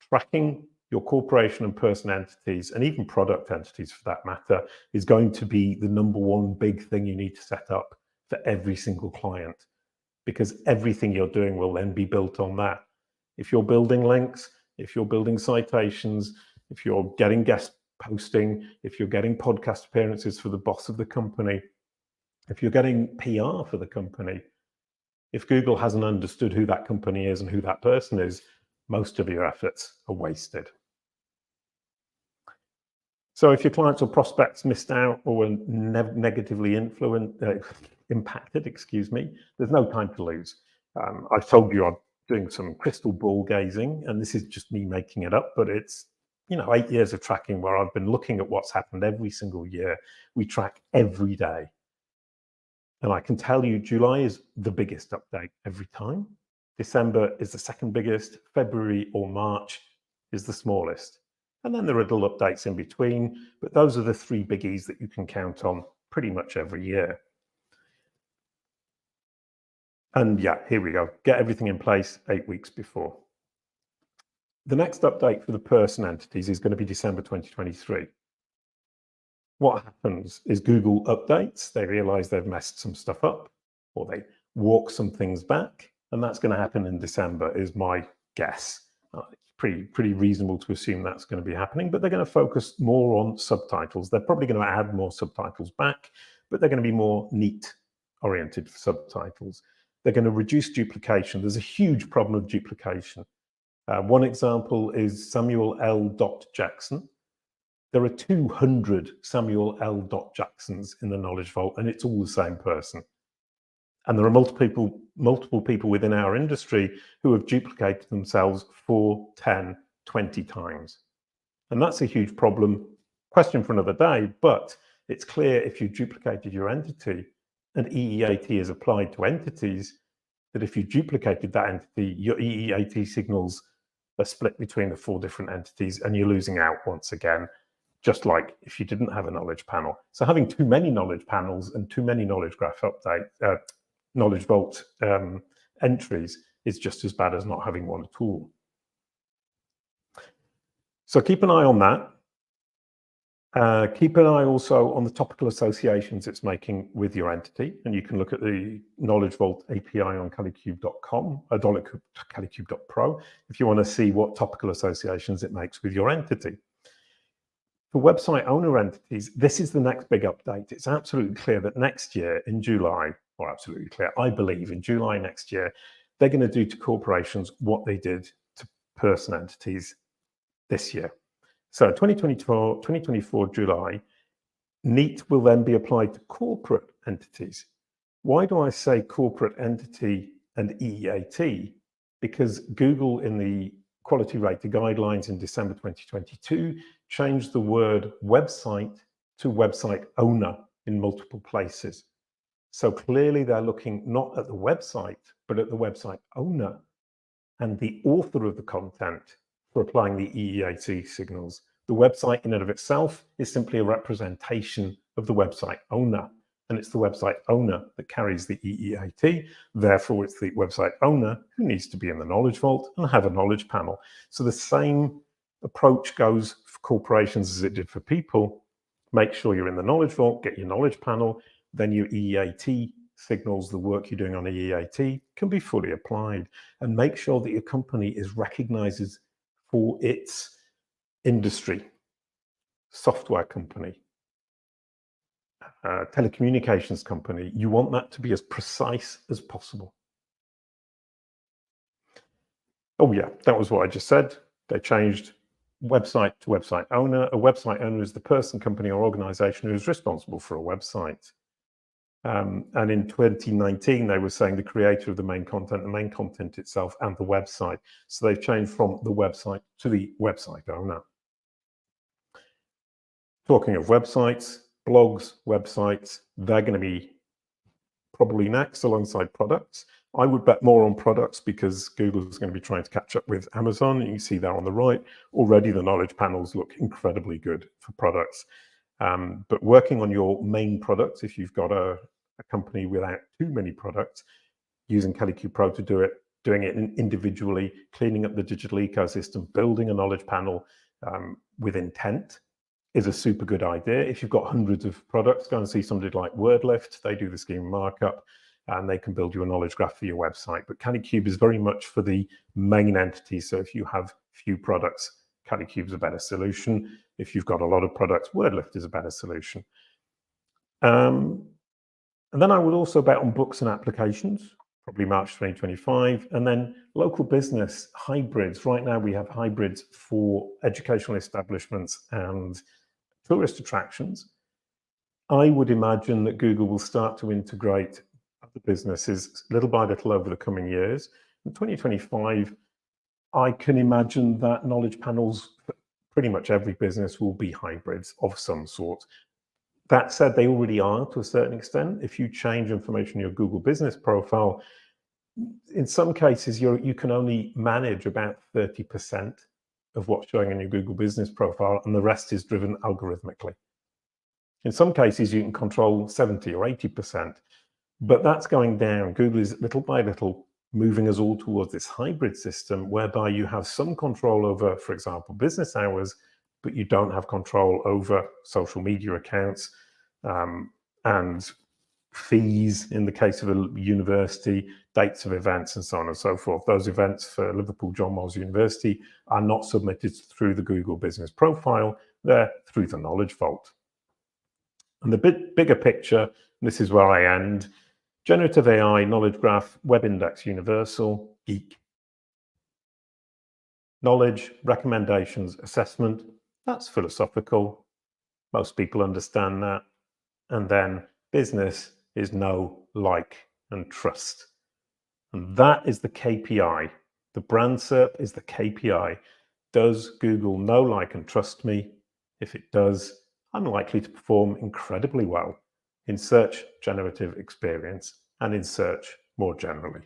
Tracking your corporation and person entities, and even product entities for that matter, is going to be the #1 big thing you need to set up for every single client, because everything you're doing will then be built on that. If you're building links, if you're building citations, if you're getting guest posting, if you're getting podcast appearances for the boss of the company, if you're getting PR for the company, if Google hasn't understood who that company is and who that person is, most of your efforts are wasted. So if your clients or prospects missed out or were negatively impacted, there's no time to lose. I've told you I'm doing some crystal ball gazing, and this is just me making it up, but it's 8 years of tracking where I've been looking at what's happened every single year. We track every day. And I can tell you July is the biggest update every time. December is the second biggest. February or March is the smallest. And then there are little updates in between, but those are the 3 biggies that you can count on pretty much every year. And yeah, here we go. Get everything in place 8 weeks before. The next update for the person entities is going to be December 2023. What happens is Google updates, they realize they've messed some stuff up, or they walk some things back, and that's going to happen in December is my guess. It's pretty reasonable to assume that's going to be happening, but they're going to focus more on subtitles. They're probably going to add more subtitles back, but they're going to be more neat-oriented subtitles. They're going to reduce duplication. There's a huge problem of duplication. One example is Samuel L. Jackson. There are 200 Samuel L. Jacksons in the Knowledge Vault, and it's all the same person. And there are multiple people within our industry who have duplicated themselves 4, 10, 20 times. And that's a huge problem. Question for another day, but it's clear if you duplicated your entity and EEAT is applied to entities, that if you duplicated that entity, your EEAT signals are split between the 4 different entities and you're losing out once again, just like if you didn't have a knowledge panel. So having too many knowledge panels and too many knowledge graph Knowledge Vault entries is just as bad as not having one at all. So keep an eye on that. Keep an eye also on the topical associations it's making with your entity, and you can look at the Knowledge Vault API on kalicube.com, kalicube.pro, if you want to see what topical associations it makes with your entity. For website owner entities, this is the next big update. It's absolutely clear that next year in July, or absolutely clear, I believe in July next year, they're going to do to corporations what they did to person entities this year. So 2024 July, NEAT will then be applied to corporate entities. Why do I say corporate entity and EEAT? Because Google in the quality rating guidelines in December 2022 changed the word website to website owner in multiple places. So clearly they're looking not at the website, but at the website owner and the author of the content for applying the EEAT signals. The website in and of itself is simply a representation of the website owner, and it's the website owner that carries the EEAT. Therefore, it's the website owner who needs to be in the Knowledge Vault and have a knowledge panel. So the same approach goes for corporations as it did for people. Make sure you're in the Knowledge Vault, get your knowledge panel, then your EEAT signals, the work you're doing on EEAT can be fully applied, and make sure that your company is recognized for its industry, software company, telecommunications company. You want that to be as precise as possible. Oh yeah, that was what I just said. They changed website to website owner. A website owner is the person, company, or organization who is responsible for a website. And in 2019, they were saying the creator of the main content itself, and the website. So they've changed from the website to the website owner. Talking of websites, blogs, websites, they're going to be probably next alongside products. I would bet more on products because Google is going to be trying to catch up with Amazon. You can see there on the right, already the knowledge panels look incredibly good for products. But working on your main products, if you've got a company without too many products, using Kalicube Pro to do it, doing it individually, cleaning up the digital ecosystem, building a knowledge panel with intent is a super good idea. If you've got hundreds of products, go and see somebody like WordLift. They do the schema markup and they can build you a knowledge graph for your website. But Kalicube is very much for the main entity. So if you have few products, Kalicube is a better solution. If you've got a lot of products, WordLift is a better solution. And then I would also bet on books and applications, probably March 2025, and then local business hybrids. Right now we have hybrids for educational establishments and tourist attractions. I would imagine that Google will start to integrate other businesses little by little over the coming years. In 2025, I can imagine that knowledge panels for pretty much every business will be hybrids of some sort. That said, they already are to a certain extent. If you change information in your Google business profile, in some cases, you can only manage about 30% of what's showing in your Google business profile, and the rest is driven algorithmically. In some cases, you can control 70 or 80%, but that's going down. Google is little by little moving us all towards this hybrid system whereby you have some control over, for example, business hours, but you don't have control over social media accounts and fees in the case of a university, dates of events, and so on and so forth. Those events for Liverpool John Moores University are not submitted through the Google business profile, they're through the Knowledge Vault. And the bigger picture, this is where I end, generative AI, knowledge graph, web index universal, geek. Knowledge, recommendations, assessment, that's philosophical. Most people understand that. And then business is know, like, and trust. And that is the KPI. The brand SERP is the KPI. Does Google know, like, and trust me? If it does, I'm likely to perform incredibly well in search generative experience and in search more generally.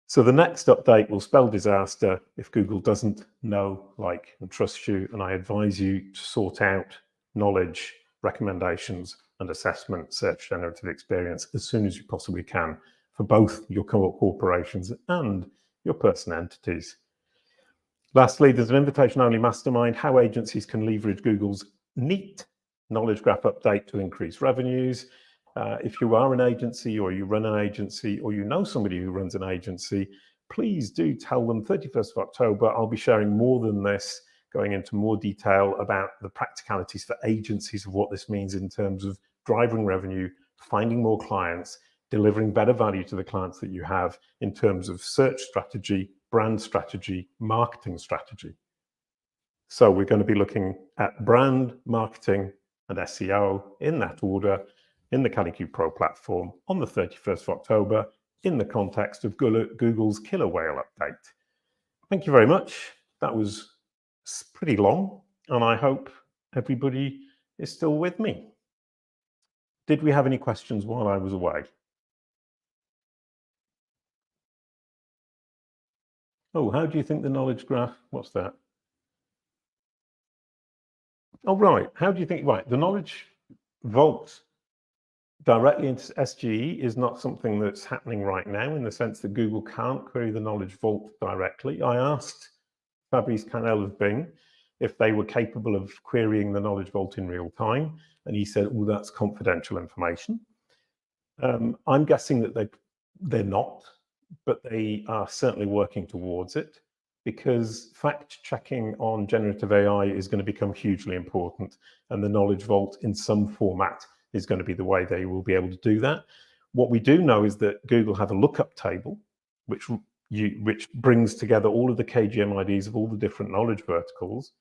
So the next update will spell disaster if Google doesn't know, like, and trust you, and I advise you to sort out knowledge, recommendations, and assessment search generative experience as soon as you possibly can for both your corporations and your person entities. Lastly, there's an invitation-only mastermind, how agencies can leverage Google's neat knowledge graph update to increase revenues. If you are an agency or you run an agency or you know somebody who runs an agency, please do tell them 31st of October, I'll be sharing more than this, going into more detail about the practicalities for agencies of what this means in terms of driving revenue, finding more clients, delivering better value to the clients that you have in terms of search strategy, brand strategy, marketing strategy. So we're going to be looking at brand, marketing, and SEO in that order in the Kalicube Pro platform on the 31st of October in the context of Google's killer whale update. Thank you very much. That was pretty long, and I hope everybody is still with me. Did we have any questions while I was away? Oh, how do you think the knowledge graph, what's that? Oh, right. How do you think, right, the knowledge vault directly into SGE is not something that's happening right now in the sense that Google can't query the knowledge vault directly. I asked Fabrice Canel of Bing if they were capable of querying the knowledge vault in real time, and he said, well, that's confidential information. I'm guessing that they're not, but they are certainly working towards it, because fact checking on generative AI is going to become hugely important, and the knowledge vault in some format is going to be the way they will be able to do that. What we do know is that Google have a lookup table, which brings together all of the kgmIDs of all the different knowledge verticals,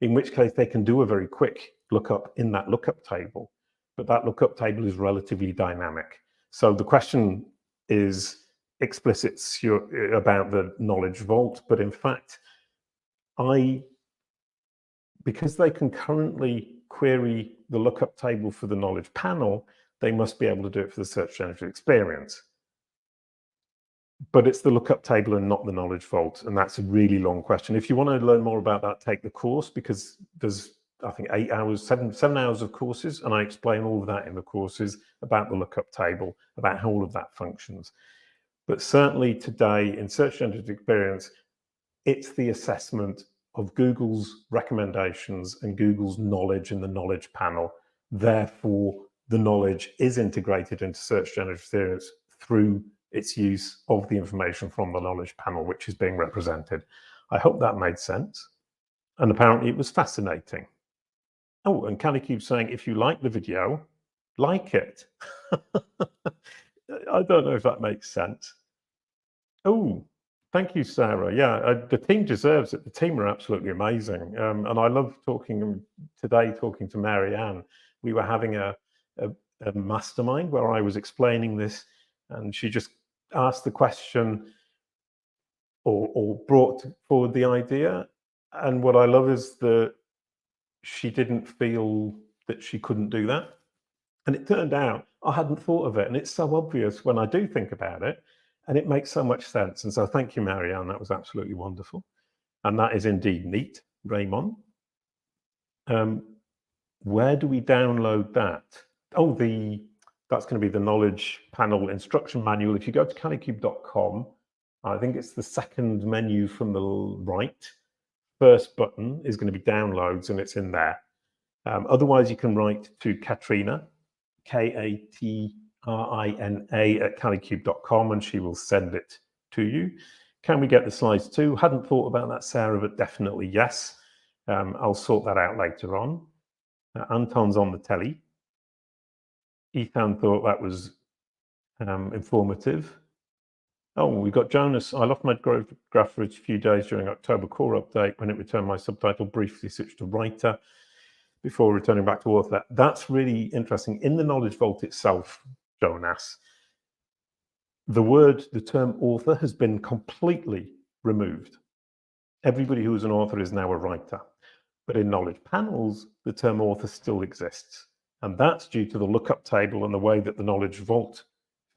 in which case they can do a very quick lookup in that lookup table. But that lookup table is relatively dynamic. So the question is explicit about the knowledge vault, but in fact, because they can currently query the lookup table for the knowledge panel, they must be able to do it for the search generative experience. But it's the lookup table and not the knowledge vault, and that's a really long question. If you want to learn more about that, take the course, because there's, I think, 7 hours of courses, and I explain all of that in the courses about the lookup table, about how all of that functions. But certainly today in search generative experience, it's the assessment of Google's recommendations and Google's knowledge in the knowledge panel. Therefore, the knowledge is integrated into search generative experience through its use of the information from the knowledge panel, which is being represented. I hope that made sense. And apparently it was fascinating. Oh, and Kalicube saying, if you like the video, like it. I don't know if that makes sense. Oh, thank you, Sarah. Yeah, the team deserves it. The team are absolutely amazing. And I love talking to Marianne. We were having a mastermind where I was explaining this, and she just asked the question or brought forward the idea. And what I love is that she didn't feel that she couldn't do that. And it turned out I hadn't thought of it. And it's so obvious when I do think about it. And it makes so much sense. And so thank you, Marianne. That was absolutely wonderful. And that is indeed neat, Raymond. Where do we download that? Oh, that's going to be the knowledge panel instruction manual. If you go to kalicube.com, I think it's the second menu from the right. First button is going to be downloads, and it's in there. Otherwise, you can write to Katrina, Katrina at kalicube.com, and she will send it to you. Can we get the slides too? Hadn't thought about that, Sarah, but definitely yes. I'll sort that out later on. Anton's on the telly. Ethan thought that was informative. Oh, we got Jonas. I lost my graph for a few days during October core update. When it returned my subtitle, briefly switched to writer before returning back to author. That's really interesting. In the knowledge vault itself, Jonas, the term author has been completely removed. Everybody who is an author is now a writer. But in knowledge panels, the term author still exists. And that's due to the lookup table and the way that the knowledge vault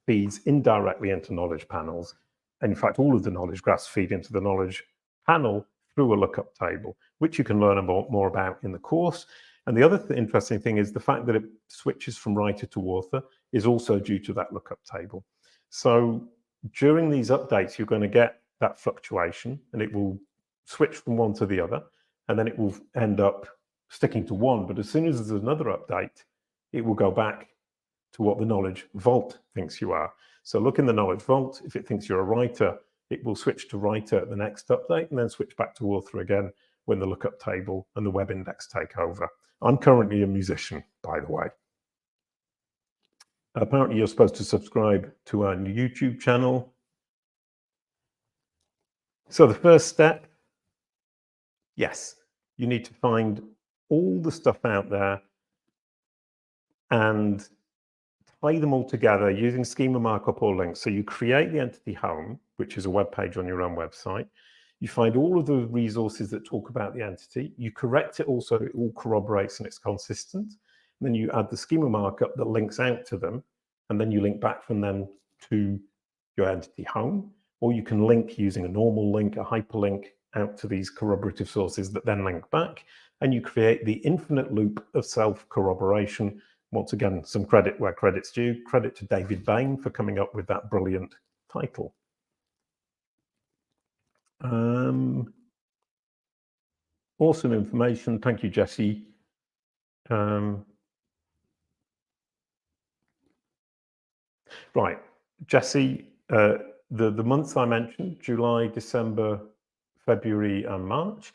feeds indirectly into knowledge panels. And in fact, all of the knowledge graphs feed into the knowledge panel through a lookup table, which you can learn more about in the course. And the other interesting thing is the fact that it switches from writer to author is also due to that lookup table. So during these updates, you're going to get that fluctuation, and it will switch from one to the other, and then it will end up sticking to one. But as soon as there's another update, it will go back to what the knowledge vault thinks you are. So look in the knowledge vault. If it thinks you're a writer, it will switch to writer at the next update and then switch back to author again when the lookup table and the web index take over. I'm currently a musician, by the way. Apparently, you're supposed to subscribe to our YouTube channel. So the first step, yes, you need to find all the stuff out there and tie them all together using schema markup or links. So you create the entity home, which is a web page on your own website. You find all of the resources that talk about the entity. You correct it also, it all corroborates and it's consistent. And then you add the schema markup that links out to them. And then you link back from them to your entity home. Or you can link using a normal link, a hyperlink out to these corroborative sources that then link back. And you create the infinite loop of self-corroboration. Once again, some credit where credit's due. Credit to David Bain for coming up with that brilliant title. Awesome information. Thank you, Jesse. Right, Jesse, the months I mentioned, July, December, February, and March,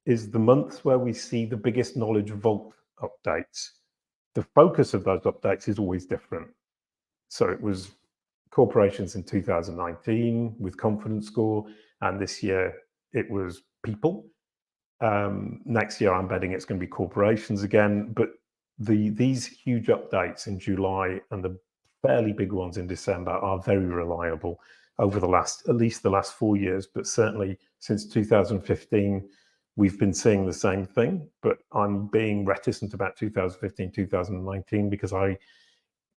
is the months where we see the biggest knowledge vault updates. The focus of those updates is always different. So it was corporations in 2019 with confidence score, and this year it was people. Next year I'm betting it's going to be corporations again, but these huge updates in July and the fairly big ones in December are very reliable over at least the last 4 years, but certainly since 2015, we've been seeing the same thing. But I'm being reticent about 2015, 2019, because I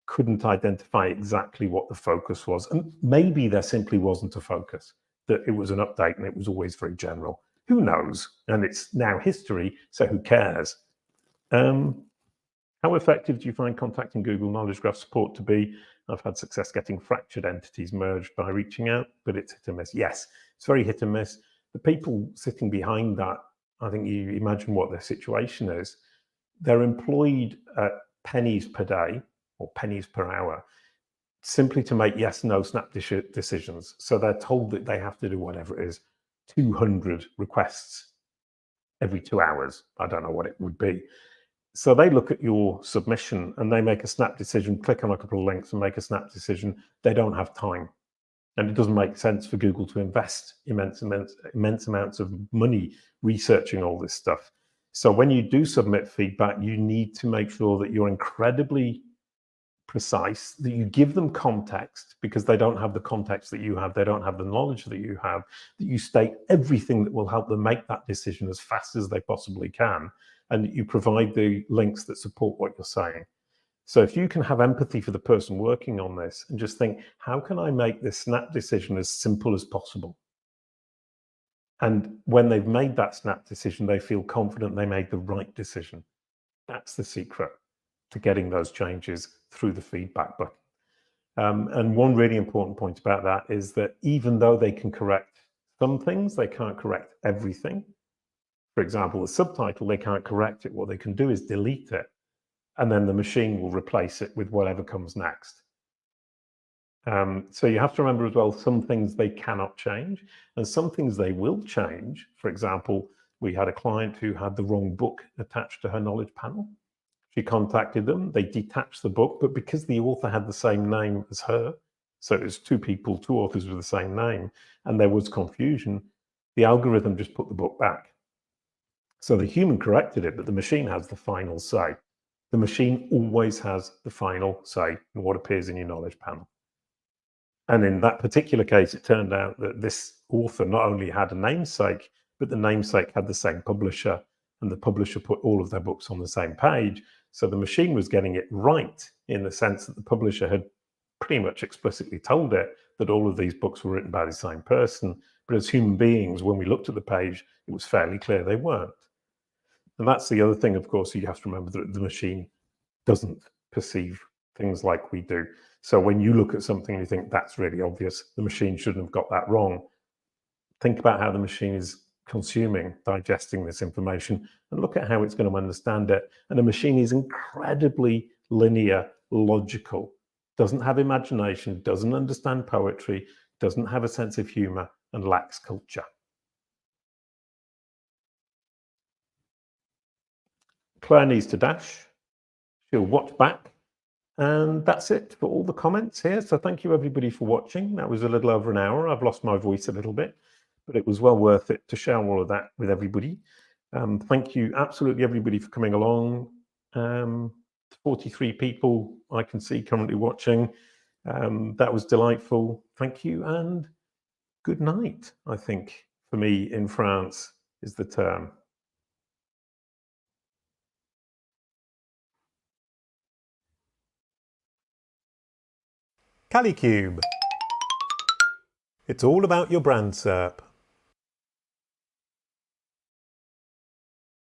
couldn't identify exactly what the focus was. And maybe there simply wasn't a focus, that it was an update and it was always very general. Who knows? And it's now history, so who cares? How effective do you find contacting Google Knowledge Graph support to be? I've had success getting fractured entities merged by reaching out, but it's hit and miss. Yes, it's very hit and miss. The people sitting behind that, I think you imagine what their situation is. They're employed at pennies per day or pennies per hour simply to make yes, no, snap decisions. So they're told that they have to do whatever it is, 200 requests every 2 hours. I don't know what it would be. So they look at your submission and they make a snap decision, click on a couple of links and make a snap decision. They don't have time. And it doesn't make sense for Google to invest immense amounts of money researching all this stuff. So when you do submit feedback, you need to make sure that you're incredibly precise, that you give them context, because they don't have the context that you have, they don't have the knowledge that you have, that you state everything that will help them make that decision as fast as they possibly can, and that you provide the links that support what you're saying. So if you can have empathy for the person working on this and just think, how can I make this snap decision as simple as possible? And when they've made that snap decision, they feel confident they made the right decision. That's the secret to getting those changes through the feedback button. And one really important point about that is that even though they can correct some things, they can't correct everything. For example, the subtitle, they can't correct it. What they can do is delete it, and then the machine will replace it with whatever comes next. So you have to remember as well, some things they cannot change, and some things they will change. For example, we had a client who had the wrong book attached to her knowledge panel. She contacted them, they detached the book, but because the author had the same name as her, so it was two authors with the same name, and there was confusion, the algorithm just put the book back. So the human corrected it, but the machine has the final say. The machine always has the final say in what appears in your knowledge panel. And in that particular case, it turned out that this author not only had a namesake, but the namesake had the same publisher, and the publisher put all of their books on the same page. So the machine was getting it right in the sense that the publisher had pretty much explicitly told it that all of these books were written by the same person. But as human beings, when we looked at the page, it was fairly clear they weren't. And that's the other thing, of course, you have to remember that the machine doesn't perceive things like we do. So when you look at something and you think that's really obvious, the machine shouldn't have got that wrong, think about how the machine is consuming, digesting this information, and look at how it's going to understand it. And a machine is incredibly linear, logical, doesn't have imagination, doesn't understand poetry, doesn't have a sense of humor, and lacks culture. Claire needs to dash. She'll watch back. And that's it for all the comments here. So thank you everybody for watching. That was a little over an hour. I've lost my voice a little bit, but it was well worth it to share all of that with everybody. Thank you absolutely everybody for coming along. 43 people I can see currently watching. That was delightful. Thank you and good night, I think, for me in France is the term. Kalicube. It's all about your brand SERP.